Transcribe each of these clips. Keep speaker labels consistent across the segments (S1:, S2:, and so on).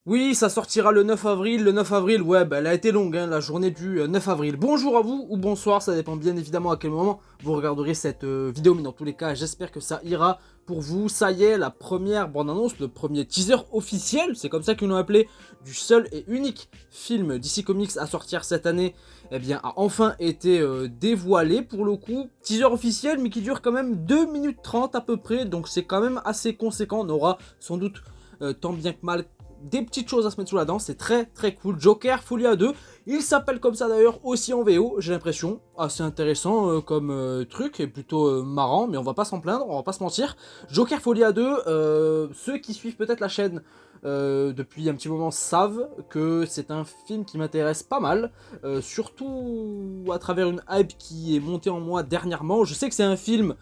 S1: Oui, ça sortira le 9 avril. Le 9 avril, ouais, bah, elle a été longue, hein, la journée du 9 avril. Bonjour à vous, ou bonsoir, ça dépend bien évidemment à quel moment vous regarderez cette vidéo. Mais dans tous les cas, j'espère que ça ira pour vous. Ça y est, la première bande-annonce, le premier teaser officiel, c'est comme ça qu'ils l'ont appelé, du seul et unique film DC Comics à sortir cette année, eh bien, a enfin été dévoilé pour le coup. Teaser officiel, mais qui dure quand même 2 minutes 30 à peu près, donc c'est quand même assez conséquent. On aura sans doute tant bien que mal des petites choses à se mettre sous la dent, c'est très très cool. Joker Folia 2, il s'appelle comme ça d'ailleurs aussi en VO, j'ai l'impression. Assez intéressant comme truc, et plutôt marrant, mais on va pas s'en plaindre, on va pas se mentir. Joker Folia 2, ceux qui suivent peut-être la chaîne depuis un petit moment savent que c'est un film qui m'intéresse pas mal, surtout à travers une hype qui est montée en moi dernièrement. Je sais que c'est un film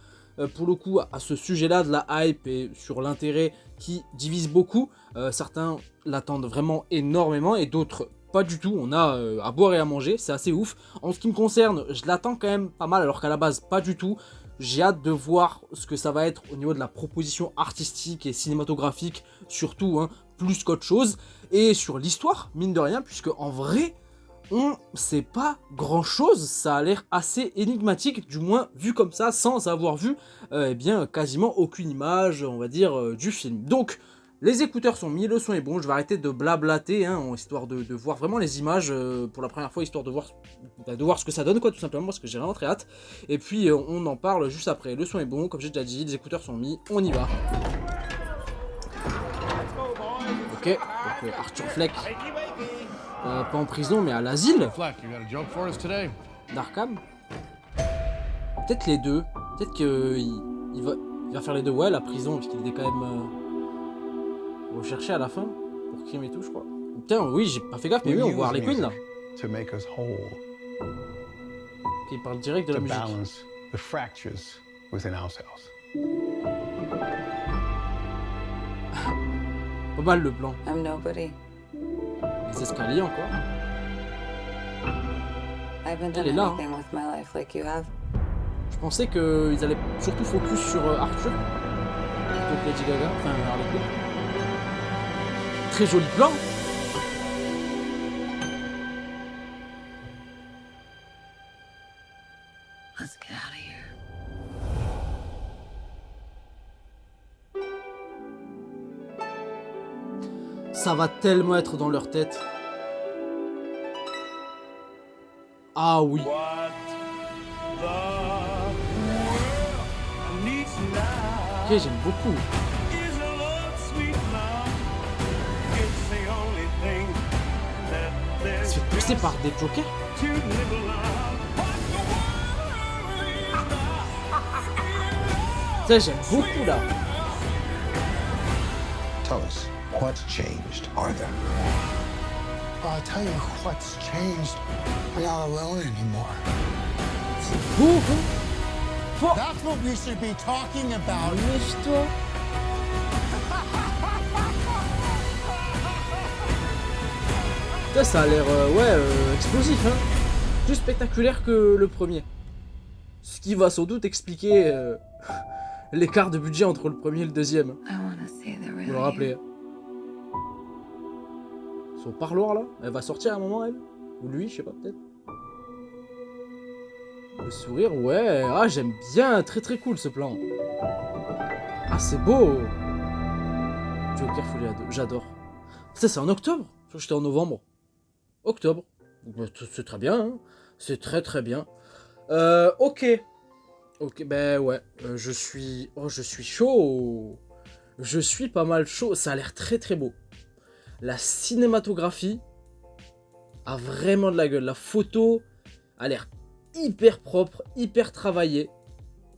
S1: pour le coup à ce sujet-là de la hype et sur l'intérêt qui divise beaucoup. Certains l'attendent vraiment énormément et d'autres pas du tout. On a à boire et à manger, c'est assez ouf. En ce qui me concerne, je l'attends quand même pas mal alors qu'à la base pas du tout. J'ai hâte de voir ce que ça va être au niveau de la proposition artistique et cinématographique surtout, hein, plus qu'autre chose. Et sur l'histoire, mine de rien, puisque en vrai, on sait pas grand chose, ça a l'air assez énigmatique, du moins vu comme ça, sans avoir vu eh bien, quasiment aucune image, on va dire, du film. Donc, les écouteurs sont mis, le son est bon, je vais arrêter de blablater, hein, histoire de voir vraiment les images pour la première fois, histoire de voir ce que ça donne, quoi, tout simplement, parce que j'ai vraiment très hâte. Et puis, on en parle juste après. Le son est bon, comme j'ai déjà dit, les écouteurs sont mis, on y va. Ok, donc Arthur Fleck, pas en prison, mais à l'asile d'Arkham. Peut-être les deux. Peut-être qu'il va faire les deux. Ouais, la prison, puisqu'il était quand même recherché à la fin. Pour crime et tout, je crois. Putain, oui, j'ai pas fait gaffe, mais oui, on voit Harley Quinn là. Ok, il parle direct de la musique. Pas mal le plan. Les escaliers encore. Elle est là. Hein. Je pensais qu'ils allaient surtout focus sur Arthur. Plutôt que Lady Gaga. Enfin, Harley Quinn. Très joli plan. Ça va tellement être dans leur tête. Ah oui. Ok, j'aime beaucoup. Il se fait pousser par des jokers. Ça, j'aime beaucoup là.
S2: Tell us, what's changed, Arthur?
S3: I'll tell you what's changed. We're not alone anymore. That's what we should be talking about.
S1: Lève-toi. Ça a l'air explosif, hein. Plus spectaculaire que le premier. Ce qui va sans doute expliquer l'écart de budget entre le premier et le deuxième. Vous le rappelez. Son parloir là, elle va sortir à un moment, elle. Ou lui, je sais pas, peut-être. Le sourire, ouais. Ah, j'aime bien. Très très cool ce plan. Ah, c'est beau. Joker Folia 2, j'adore. Ça, c'est en octobre. Je crois que j'étais en novembre. Octobre. C'est très bien, hein. C'est très très bien. Ok. Ok, ben ouais. Je suis chaud. Je suis pas mal chaud. Ça a l'air très très beau. La cinématographie a vraiment de la gueule. La photo a l'air hyper propre, hyper travaillée.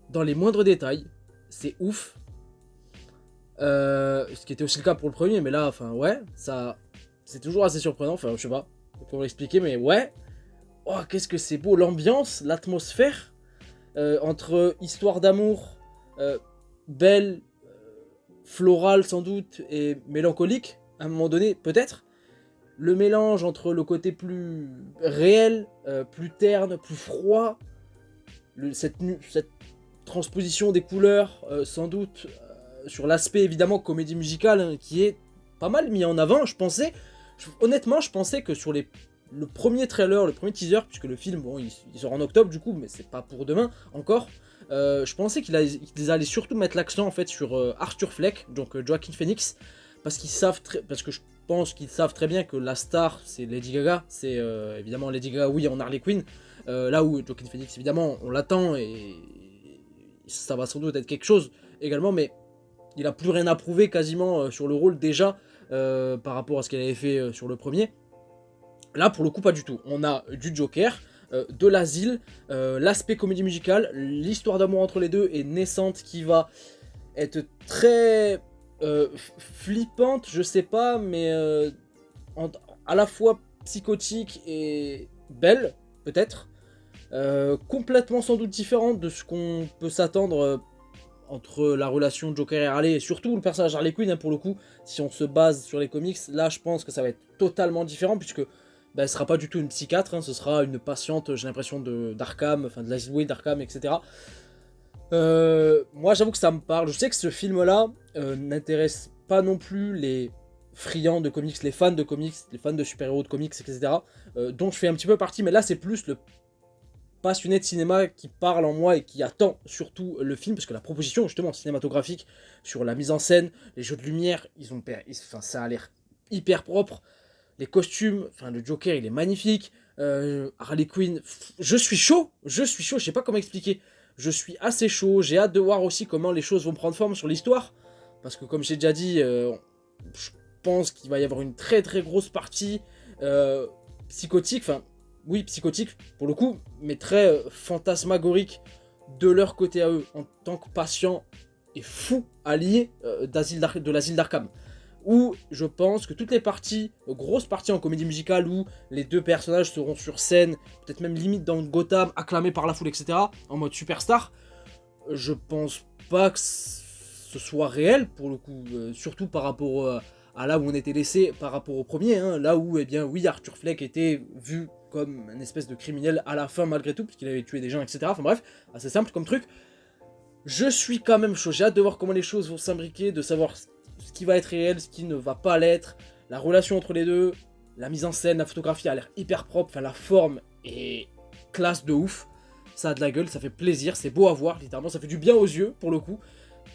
S1: Dans les moindres détails. C'est ouf. Ce qui était aussi le cas pour le premier, mais là, enfin, ouais, ça, c'est toujours assez surprenant. Enfin, je sais pas comment l'expliquer, mais ouais. Oh, qu'est-ce que c'est beau, l'ambiance, l'atmosphère entre histoire d'amour belle, florale sans doute et mélancolique à un moment donné, peut-être. Le mélange entre le côté plus réel, plus terne, plus froid, cette transposition des couleurs, sans doute sur l'aspect évidemment comédie musicale, hein, qui est pas mal mis en avant. Honnêtement, je pensais que sur le premier trailer, le premier teaser, puisque le film, bon, il sort en octobre du coup, mais c'est pas pour demain encore. Je pensais qu'ils allaient surtout mettre l'accent en fait sur Arthur Fleck, donc Joaquin Phoenix, parce que je pense qu'ils savent très bien que la star c'est Lady Gaga, c'est évidemment Lady Gaga, oui, en Harley Quinn, là où Joaquin Phoenix évidemment on l'attend et ça va sans doute être quelque chose également, mais il a plus rien à prouver quasiment sur le rôle déjà par rapport à ce qu'il avait fait sur le premier. Là pour le coup pas du tout, on a du Joker, de l'asile, l'aspect comédie musicale, l'histoire d'amour entre les deux est naissante qui va être très flippante, je sais pas, mais à la fois psychotique et belle, peut-être. Complètement sans doute différente de ce qu'on peut s'attendre entre la relation Joker et Harley, et surtout le personnage Harley Quinn, hein, pour le coup, si on se base sur les comics, là je pense que ça va être totalement différent, puisque elle sera pas du tout une psychiatre, hein, ce sera une patiente, j'ai l'impression, d'Arkham, enfin de l'asile d'Arkham, etc. Moi j'avoue que ça me parle, je sais que ce film-là n'intéresse pas non plus les friands de comics, les fans de comics, les fans de super-héros de comics, etc. Dont je fais un petit peu partie, mais là c'est plus le passionné de cinéma qui parle en moi et qui attend surtout le film, parce que la proposition justement cinématographique sur la mise en scène, les jeux de lumière, ça a l'air hyper propre, les costumes, enfin le Joker il est magnifique, Harley Quinn, je suis chaud, je sais pas comment expliquer, je suis assez chaud, j'ai hâte de voir aussi comment les choses vont prendre forme sur l'histoire, parce que comme j'ai déjà dit, je pense qu'il va y avoir une très très grosse partie psychotique, enfin oui, psychotique pour le coup, mais très fantasmagorique de leur côté à eux, en tant que patients et fous alliés de l'asile d'Arkham. Où je pense que toutes les parties, grosses parties en comédie musicale, où les deux personnages seront sur scène, peut-être même limite dans Gotham, acclamés par la foule, etc., en mode superstar, je pense pas que ce soit réel, pour le coup, surtout par rapport à là où on était laissé par rapport au premier, hein, là où, eh bien, oui, Arthur Fleck était vu comme une espèce de criminel à la fin malgré tout, puisqu'il avait tué des gens, etc. Enfin bref, assez simple comme truc. Je suis quand même chaud, j'ai hâte de voir comment les choses vont s'imbriquer, de savoir ce qui va être réel, ce qui ne va pas l'être, la relation entre les deux, la mise en scène, la photographie a l'air hyper propre, enfin la forme est classe de ouf, ça a de la gueule, ça fait plaisir, c'est beau à voir, littéralement, ça fait du bien aux yeux pour le coup.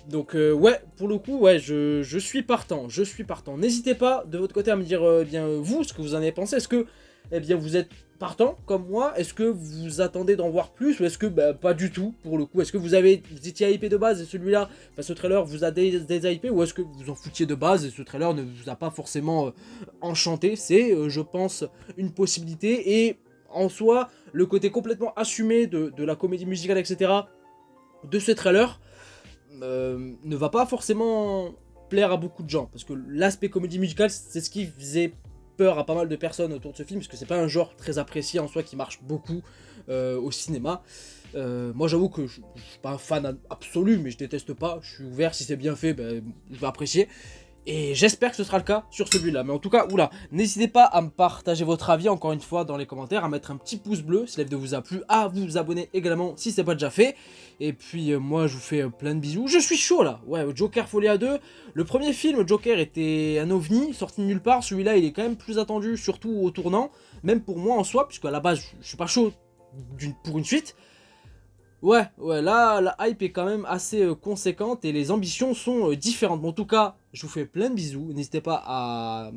S1: Donc ouais, pour le coup, ouais, je suis partant, N'hésitez pas de votre côté à me dire bien vous ce que vous en avez pensé. Est-ce que eh bien vous êtes partant comme moi? Est-ce que vous attendez d'en voir plus, ou est-ce que pas du tout pour le coup? Est-ce que vous étiez hypé de base et celui-là, ce trailer vous a déshypé, ou est-ce que vous en foutiez de base et ce trailer ne vous a pas forcément enchanté? C'est je pense une possibilité, et en soi le côté complètement assumé de la comédie musicale, etc. de ce trailer ne va pas forcément plaire à beaucoup de gens, parce que l'aspect comédie musicale, c'est ce qui faisait peur à pas mal de personnes autour de ce film, parce que c'est pas un genre très apprécié en soi, qui marche beaucoup au cinéma. Moi j'avoue que je suis pas un fan absolu, mais je déteste pas, je suis ouvert, si c'est bien fait, je vais apprécier. Et j'espère que ce sera le cas sur celui-là. Mais en tout cas, oula, n'hésitez pas à me partager votre avis encore une fois dans les commentaires, à mettre un petit pouce bleu si la vidéo vous a plu, à vous abonner également si c'est pas déjà fait. Et puis moi je vous fais plein de bisous. Je suis chaud là, ouais, Joker Folia 2. Le premier film, Joker, était un ovni, sorti de nulle part. Celui-là il est quand même plus attendu, surtout au tournant. Même pour moi en soi, puisque à la base je suis pas chaud pour une suite. Ouais, là, la hype est quand même assez conséquente et les ambitions sont différentes. Bon, en tout cas, je vous fais plein de bisous. N'hésitez pas à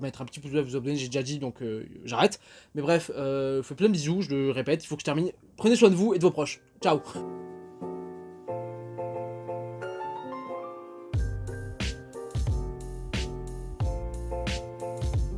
S1: mettre un petit pouce bleu, à vous abonner, j'ai déjà dit, donc j'arrête. Mais bref, je vous fais plein de bisous, je le répète, il faut que je termine. Prenez soin de vous et de vos proches. Ciao.